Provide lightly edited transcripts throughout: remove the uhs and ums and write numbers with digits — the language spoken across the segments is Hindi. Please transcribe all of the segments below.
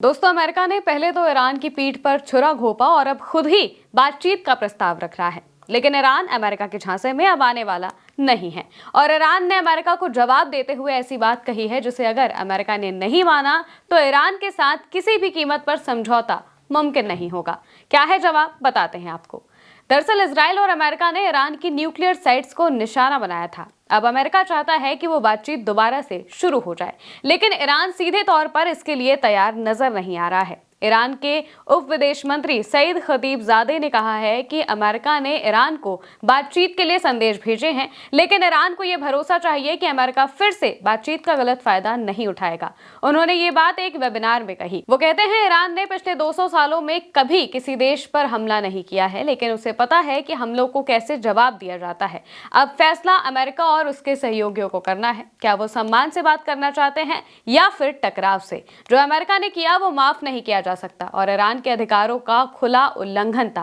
दोस्तों, अमेरिका ने पहले तो ईरान की पीठ पर छुरा घोंपा और अब खुद ही बातचीत का प्रस्ताव रख रहा है। लेकिन ईरान अमेरिका के झांसे में अब आने वाला नहीं है और ईरान ने अमेरिका को जवाब देते हुए ऐसी बात कही है जिसे अगर अमेरिका ने नहीं माना तो ईरान के साथ किसी भी कीमत पर समझौता मुमकिन नहीं होगा। क्या है जवाब, बताते हैं आपको। दरअसल इजराइल और अमेरिका ने ईरान की न्यूक्लियर साइट्स को निशाना बनाया था। अब अमेरिका चाहता है कि वो बातचीत दोबारा से शुरू हो जाए, लेकिन ईरान सीधे तौर पर इसके लिए तैयार नजर नहीं आ रहा है। ईरान के उप विदेश मंत्री सईद खतीबजादे ने कहा है कि अमेरिका ने ईरान को बातचीत के लिए संदेश भेजे हैं, लेकिन ईरान को यह भरोसा चाहिए कि अमेरिका फिर से बातचीत का गलत फायदा नहीं उठाएगा। उन्होंने ये बात एक वेबिनार में कही। वो कहते हैं, ईरान ने पिछले 200 सालों में कभी किसी देश पर हमला नहीं किया है, लेकिन उसे पता है कि हमलों को कैसे जवाब दिया जाता है। अब फैसला अमेरिका और उसके सहयोगियों को करना है। क्या वो सम्मान से बात करना चाहते हैं या फिर टकराव से? जो अमेरिका ने किया वो माफ नहीं किया जा सकता और ईरान के अधिकारों का खुला उल्लंघन था।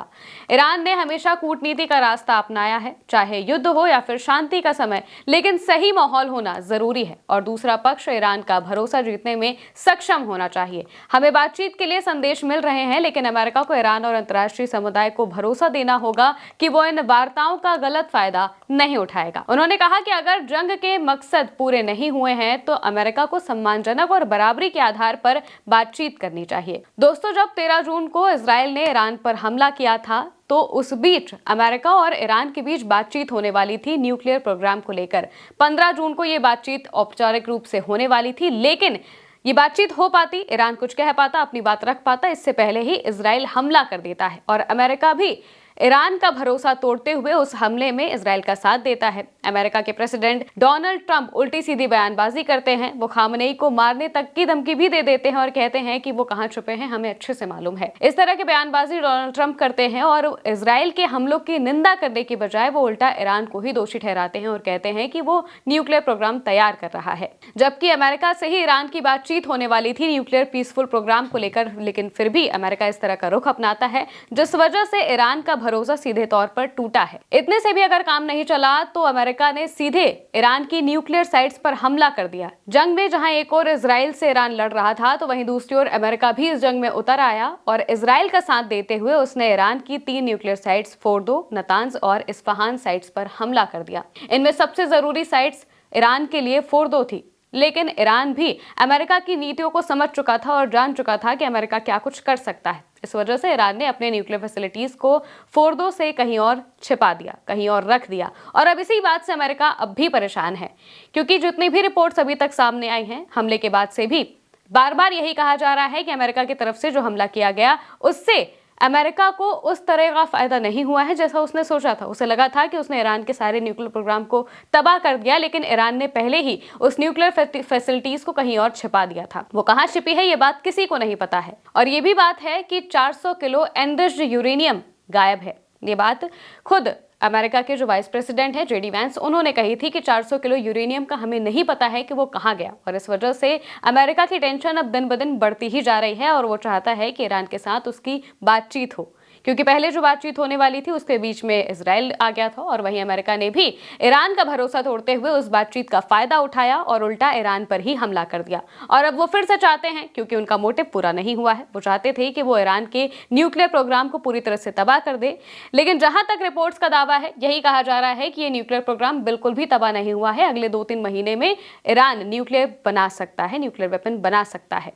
ईरान ने हमेशा कूटनीति का रास्ता अपनाया है, चाहे युद्ध हो या फिर शांति का समय, लेकिन सही माहौल होना जरूरी है और दूसरा पक्ष ईरान का भरोसा जीतने में सक्षम होना चाहिए। हमें बातचीत के लिए संदेश मिल रहे हैं, लेकिन अमेरिका को ईरान और अंतर्राष्ट्रीय समुदाय को भरोसा देना होगा कि वो इन वार्ताओं का गलत फायदा नहीं उठाएगा। उन्होंने कहा कि अगर जंग के मकसद पूरे नहीं हुए हैं तो अमेरिका को सम्मानजनक और बराबरी के आधार पर बातचीत करनी चाहिए। दोस्तों, जब 13 जून को इजराइल ने ईरान पर हमला किया था तो उस बीच अमेरिका और ईरान के बीच बातचीत होने वाली थी न्यूक्लियर प्रोग्राम को लेकर। 15 जून को ये बातचीत औपचारिक रूप से होने वाली थी, लेकिन ये बातचीत हो पाती, ईरान कुछ कह पाता, अपनी बात रख पाता, इससे पहले ही इजराइल हमला कर देता है और अमेरिका भी ईरान का भरोसा तोड़ते हुए उस हमले में इजराइल का साथ देता है। अमेरिका के प्रेसिडेंट डोनाल्ड ट्रंप उल्टी सीधी बयानबाजी करते हैं। वो खामनेई को मारने तक की धमकी भी दे देते हैं और कहते हैं कि वो कहां छुपे हैं हमें अच्छे से मालूम है। इस तरह की बयानबाजी डोनाल्ड ट्रंप करते हैं और इजराइल के हमलों की निंदा करने की बजाय वो उल्टा ईरान को ही दोषी ठहराते हैं और कहते हैं कि वो न्यूक्लियर प्रोग्राम तैयार कर रहा है, जबकि अमेरिका से ही ईरान की बातचीत होने वाली थी न्यूक्लियर पीसफुल प्रोग्राम को लेकर। लेकिन फिर भी अमेरिका इस तरह का रुख अपनाता है जिस वजह से ईरान का भरोसा सीधे तौर पर टूटा है। इतने से भी अगर काम नहीं चला तो अमेरिका ने सीधे ईरान की न्यूक्लियर साइट्स पर हमला कर दिया। जंग में जहां एक और इजराइल से ईरान लड़ रहा था तो वहीं दूसरी ओर अमेरिका भी इस जंग में उतर आया और इजराइल का साथ देते हुए उसने ईरान की 3 न्यूक्लियर साइट्स फोर्दो, नतांज और इस्फहान साइट्स पर हमला कर दिया। इनमें सबसे जरूरी साइट्स ईरान के लिए फोर्दो थी, लेकिन ईरान भी अमेरिका की नीतियों को समझ चुका था और जान चुका था कि अमेरिका क्या कुछ कर सकता है। इस वजह से ईरान ने अपने न्यूक्लियर फैसिलिटीज को फोर्दो से कहीं और छिपा दिया, कहीं और रख दिया और अब इसी बात से अमेरिका अब भी परेशान है, क्योंकि जितनी भी रिपोर्ट्स अभी तक सामने आई हैं हमले के बाद से भी बार बार यही कहा जा रहा है कि अमेरिका की तरफ से जो हमला किया गया उससे अमेरिका को उस तरह का फायदा नहीं हुआ है जैसा उसने सोचा था। उसे लगा था कि उसने ईरान के सारे न्यूक्लियर प्रोग्राम को तबाह कर दिया, लेकिन ईरान ने पहले ही उस न्यूक्लियर फैसिलिटीज को कहीं और छिपा दिया था। वो कहां छिपी है ये बात किसी को नहीं पता है और ये भी बात है कि 400 किलो एनरिच्ड यूरेनियम गायब है। ये बात खुद अमेरिका के जो वाइस प्रेसिडेंट है जेडी वैंस, उन्होंने कही थी कि 400 किलो यूरेनियम का हमें नहीं पता है कि वो कहां गया और इस वजह से अमेरिका की टेंशन अब दिन ब दिन बढ़ती ही जा रही है और वो चाहता है कि ईरान के साथ उसकी बातचीत हो, क्योंकि पहले जो बातचीत होने वाली थी उसके बीच में इजराइल आ गया था और वहीं अमेरिका ने भी ईरान का भरोसा तोड़ते हुए उस बातचीत का फायदा उठाया और उल्टा ईरान पर ही हमला कर दिया। और अब वो फिर से चाहते हैं, क्योंकि उनका मोटिव पूरा नहीं हुआ है, वो चाहते थे कि वो ईरान के न्यूक्लियर प्रोग्राम को पूरी तरह से तबाह कर दे। लेकिन जहां तक रिपोर्ट्स का दावा है यही कहा जा रहा है कि ये न्यूक्लियर प्रोग्राम बिल्कुल भी तबाह नहीं हुआ है। अगले 2-3 महीने में ईरान न्यूक्लियर बना सकता है, न्यूक्लियर वेपन बना सकता है।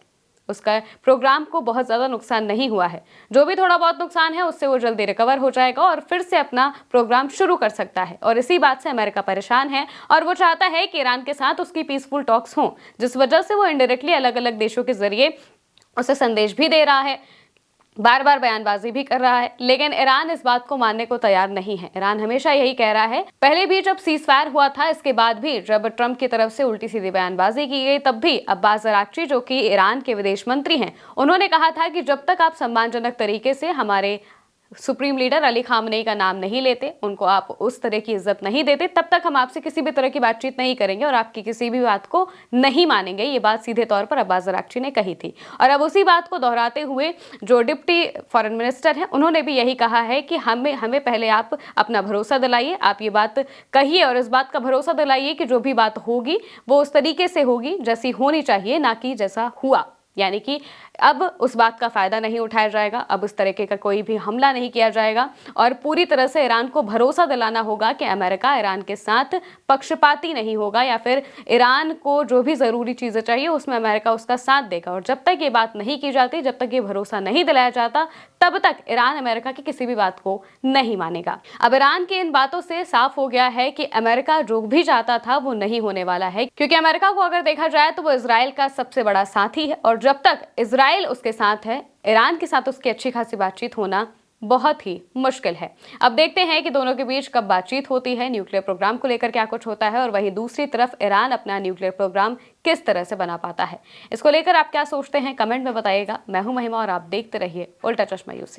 उसका प्रोग्राम को बहुत ज्यादा नुकसान नहीं हुआ है। जो भी थोड़ा बहुत नुकसान है उससे वो जल्दी रिकवर हो जाएगा और फिर से अपना प्रोग्राम शुरू कर सकता है और इसी बात से अमेरिका परेशान है और वो चाहता है कि ईरान के साथ उसकी पीसफुल टॉक्स हों, जिस वजह से वो इनडायरेक्टली अलग अलग देशों के जरिए उसे संदेश भी दे रहा है, बार बार बयानबाजी भी कर रहा है। लेकिन ईरान इस बात को मानने को तैयार नहीं है। ईरान हमेशा यही कह रहा है, पहले भी जब सीजफायर हुआ था, इसके बाद भी जब ट्रंप की तरफ से उल्टी सीधी बयानबाजी की गई, तब भी अब्बास अराक्ची जो कि ईरान के विदेश मंत्री हैं, उन्होंने कहा था कि जब तक आप सम्मानजनक तरीके से हमारे सुप्रीम लीडर अली खामनेई का नाम नहीं लेते, उनको आप उस तरह की इज्जत नहीं देते, तब तक हम आपसे किसी भी तरह की बातचीत नहीं करेंगे और आपकी किसी भी बात को नहीं मानेंगे। ये बात सीधे तौर पर अब्बास अराक्ची ने कही थी और अब उसी बात को दोहराते हुए जो डिप्टी फॉरेन मिनिस्टर हैं उन्होंने भी यही कहा है कि हमें पहले आप अपना भरोसा दिलाइए, आप ये बात कहिए और इस बात का भरोसा दिलाइए कि जो भी बात होगी वो उस तरीके से होगी जैसी होनी चाहिए, ना कि जैसा हुआ। यानी कि अब उस बात का फायदा नहीं उठाया जाएगा, अब उस तरीके का कोई भी हमला नहीं किया जाएगा और पूरी तरह से ईरान को भरोसा दिलाना होगा कि अमेरिका ईरान के साथ पक्षपाती नहीं होगा या फिर ईरान को जो भी जरूरी चीजें चाहिए उसमें अमेरिका उसका साथ देगा। और जब तक ये बात नहीं की जाती, जब तक ये भरोसा नहीं दिलाया जाता, तब तक ईरान अमेरिका की किसी भी बात को नहीं मानेगा। अब ईरान की इन बातों से साफ हो गया है कि अमेरिका जो भी चाहता था वो नहीं होने वाला है, क्योंकि अमेरिका को अगर देखा जाए तो वो इजराइल का सबसे बड़ा साथी है और जब तक इजराइल उसके साथ है, ईरान के साथ उसकी अच्छी खासी बातचीत होना बहुत ही मुश्किल है। अब देखते हैं कि दोनों के बीच कब बातचीत होती है, न्यूक्लियर प्रोग्राम को लेकर क्या कुछ होता है और वहीं दूसरी तरफ ईरान अपना न्यूक्लियर प्रोग्राम किस तरह से बना पाता है। इसको लेकर आप क्या सोचते हैं, कमेंट में बताइएगा। मैं हूं महिमा और आप देखते रहिए उल्टा चश्मा यूसी।